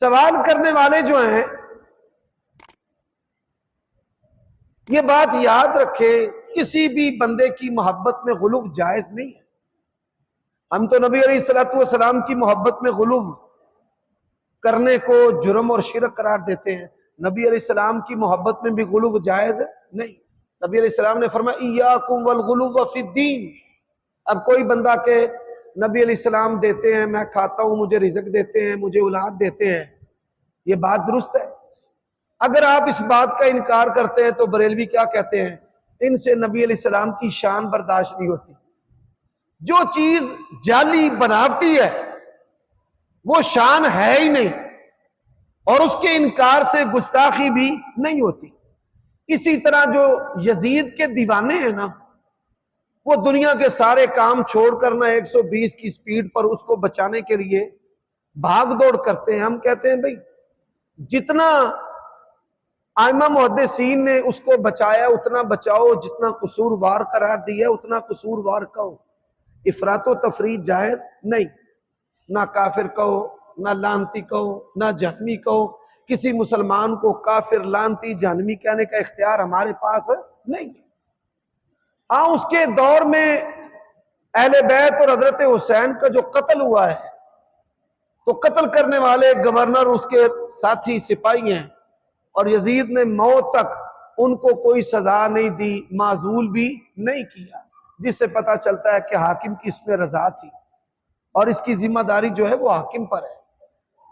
سوال کرنے والے جو ہیں یہ بات یاد رکھیں، کسی بھی بندے کی محبت میں غلو جائز نہیں ہے۔ ہم تو نبی علیہ الصلوۃ والسلام کی محبت میں غلو کرنے کو جرم اور شرک قرار دیتے ہیں۔ نبی علیہ السلام کی محبت میں بھی غلو جائز ہے نہیں۔ نبی علیہ السلام نے فرمایا ایاکم والغلو فی الدین۔ اب کوئی بندہ کہ نبی علیہ السلام دیتے ہیں، میں کھاتا ہوں، مجھے رزق دیتے ہیں، مجھے اولاد دیتے ہیں، یہ بات درست ہے۔ اگر آپ اس بات کا انکار کرتے ہیں تو بریلوی کیا کہتے ہیں، ان سے نبی علیہ السلام کی شان برداشت نہیں ہوتی۔ جو چیز جعلی بناوٹی ہے وہ شان ہے ہی نہیں، اور اس کے انکار سے گستاخی بھی نہیں ہوتی۔ اسی طرح جو یزید کے دیوانے ہیں نا، وہ دنیا کے سارے کام چھوڑ کر نا 120 کی سپیڈ پر اس کو بچانے کے لیے بھاگ دوڑ کرتے ہیں۔ ہم کہتے ہیں بھئی جتنا ائمہ محدثین نے اس کو بچایا اتنا بچاؤ، جتنا قصوروار قرار دیا اتنا قصوروار کہو۔ افراط و تفریط جائز نہیں۔ نہ کافر کہو، نہ لعنتی کہو، نہ جہنمی کہو۔ کسی مسلمان کو کافر، لعنتی، جہنمی کہنے کا اختیار ہمارے پاس نہیں ہے۔ ہاں، اس کے دور میں اہل بیت اور حضرت حسین کا جو قتل ہوا ہے تو قتل کرنے والے گورنر اس کے ساتھی سپاہی ہیں، اور یزید نے موت تک ان کو کوئی سزا نہیں دی، معزول بھی نہیں کیا، جس سے پتہ چلتا ہے کہ حاکم کی اس میں رضا تھی، اور اس کی ذمہ داری جو ہے وہ حاکم پر ہے۔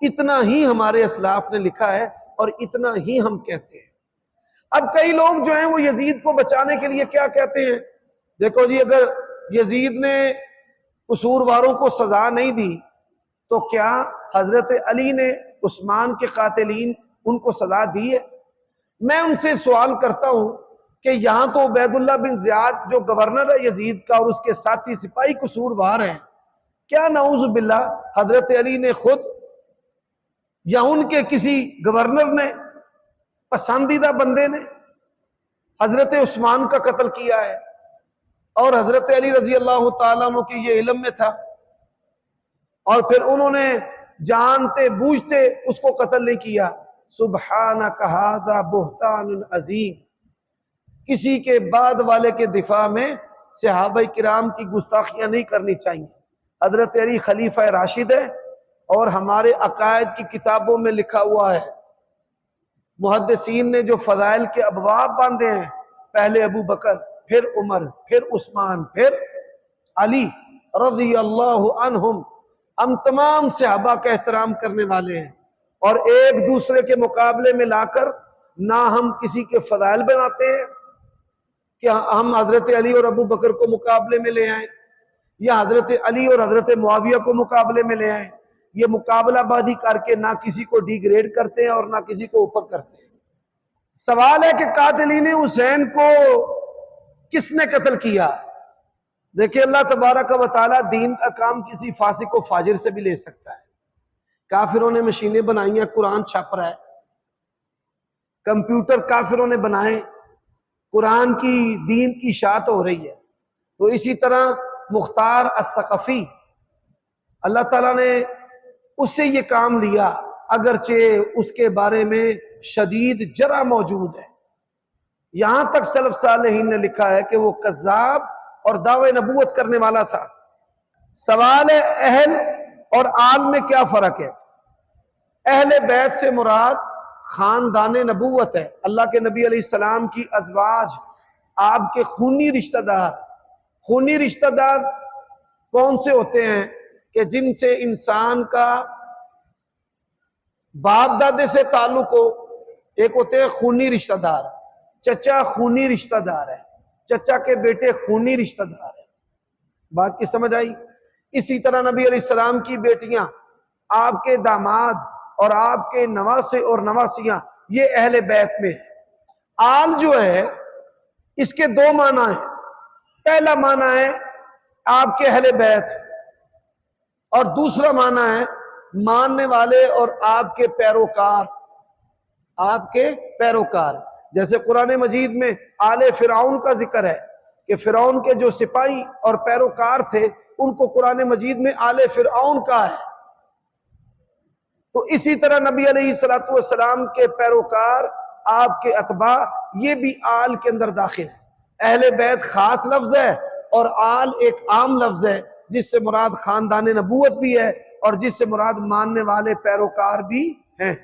اتنا ہی ہمارے اسلاف نے لکھا ہے اور اتنا ہی ہم کہتے ہیں۔ اب کئی لوگ جو ہیں وہ یزید کو بچانے کے لیے کیا کہتے ہیں، دیکھو جی اگر یزید نے قصورواروں کو سزا نہیں دی تو کیا حضرت علی نے عثمان کے قاتلین ان کو سزا دی ہے؟ میں ان سے سوال کرتا ہوں کہ یہاں تو عبید اللہ بن زیاد جو گورنر ہے یزید کا اور اس کے ساتھی سپاہی قصوروار ہیں، کیا نعوذ باللہ حضرت علی نے خود یا ان کے کسی گورنر نے، پسندیدہ بندے نے حضرت عثمان کا قتل کیا ہے؟ اور حضرت علی رضی اللہ تعالیٰ عنہ کی یہ علم میں تھا، اور پھر انہوں نے جانتے بوجھتے اس کو قتل نہیں کیا۔ سبحانک ھذا بہتان عظیم۔ کسی کے بعد والے کے دفاع میں صحابہ کرام کی گستاخیاں نہیں کرنی چاہیے۔ حضرت علی خلیفہ راشد ہے، اور ہمارے عقائد کی کتابوں میں لکھا ہوا ہے، محدثین نے جو فضائل کے ابواب باندھے ہیں، پہلے ابو بکر، پھر عمر، پھر عثمان، پھر علی رضی اللہ عنہم۔ ہم تمام صحابہ کا احترام کرنے والے ہیں، اور ایک دوسرے کے مقابلے میں لا کر نہ ہم کسی کے فضائل بناتے ہیں کہ ہم حضرت علی اور ابو بکر کو مقابلے میں لے آئیں، یا حضرت علی اور حضرت معاویہ کو مقابلے میں لے آئیں۔ یہ مقابلہ بازی کر کے نہ کسی کو ڈی گریڈ کرتے ہیں اور نہ کسی کو اوپر کرتے ہیں۔ سوال ہے کہ قاتلین حسین کو کس نے قتل کیا؟ دیکھیں اللہ تبارک و تعالیٰ دین کا کام کسی فاسق و فاجر سے بھی لے سکتا ہے۔ کافروں نے مشینیں بنائی ہیں، قرآن چھپ رہا ہے، کمپیوٹر کافروں نے بنائے، قرآن کی دین کی اشاعت ہو رہی ہے۔ تو اسی طرح مختار الثقفی، اللہ تعالیٰ نے اس سے یہ کام لیا، اگرچہ اس کے بارے میں شدید جرح موجود ہے۔ یہاں تک سلف صالحین نے لکھا ہے کہ وہ کذاب اور دعوے نبوت کرنے والا تھا۔ سوال ہے اہل اور آل میں کیا فرق ہے؟ اہل بیت سے مراد خاندان نبوت ہے، اللہ کے نبی علیہ السلام کی ازواج، آپ کے خونی رشتہ دار۔ خونی رشتہ دار کون سے ہوتے ہیں؟ کہ جن سے انسان کا باپ دادے سے تعلق ہو۔ ایک ہوتے ہیں خونی رشتہ دار، چچا خونی رشتہ دار ہے، چچا کے بیٹے خونی رشتہ دار ہے۔ بات کی سمجھ آئی؟ اسی طرح نبی علیہ السلام کی بیٹیاں، آپ کے داماد اور آپ کے نواسے اور نواسیاں، یہ اہل بیت میں ہے۔ آل جو ہے اس کے دو معنی ہیں۔ پہلا معنی ہے آپ کے اہل بیت، اور دوسرا معنی ہے ماننے والے اور آپ کے پیروکار۔ آپ کے پیروکار، جیسے قرآن مجید میں آل فرعون کا ذکر ہے کہ فرعون کے جو سپاہی اور پیروکار تھے ان کو قرآن مجید میں آل فرعون کا ہے۔ تو اسی طرح نبی علیہ السلام کے پیروکار، آپ کے اتباع، یہ بھی آل کے اندر داخل ہے۔ اہل بیت خاص لفظ ہے اور آل ایک عام لفظ ہے، جس سے مراد خاندان نبوت بھی ہے اور جس سے مراد ماننے والے پیروکار بھی ہیں۔